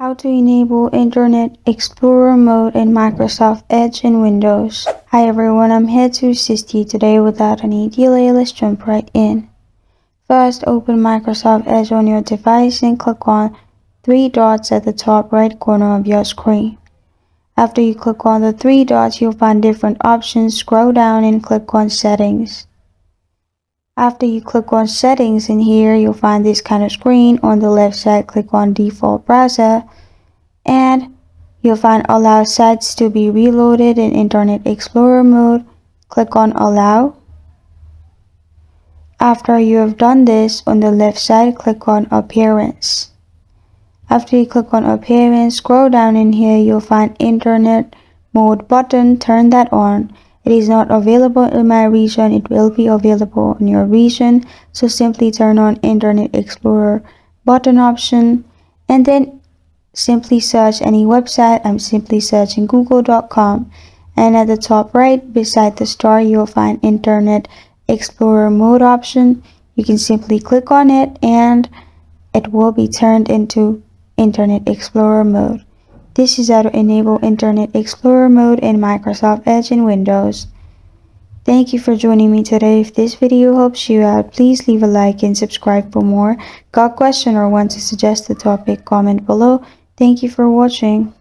How to enable Internet Explorer mode in Microsoft Edge in Windows. Hi everyone, I'm here to assist you today. Without any delay, let's jump right in. First, open Microsoft Edge on your device and click on three dots at the top right corner of your screen. After you click on the three dots, you'll find different options. Scroll down and click on Settings. After you click on Settings in here, you'll find this kind of screen. On the left side, click on Default Browser and you'll find Allow Sites to be reloaded in Internet Explorer mode. Click on Allow. After you have done this, on the left side, click on Appearance. After you click on Appearance, scroll down in here, you'll find Internet Mode button. Turn that on. It is not available in my region. It will be available in your region. So simply turn on Internet Explorer button option and then simply search any website. I'm simply searching google.com, and at the top right beside the star you'll find Internet Explorer mode option. You can simply click on it and it will be turned into Internet Explorer mode. This is how to enable Internet Explorer mode in Microsoft Edge in Windows. Thank you for joining me today. If this video helps you out, please leave a like and subscribe for more. Got a question or want to suggest a topic? Comment below. Thank you for watching.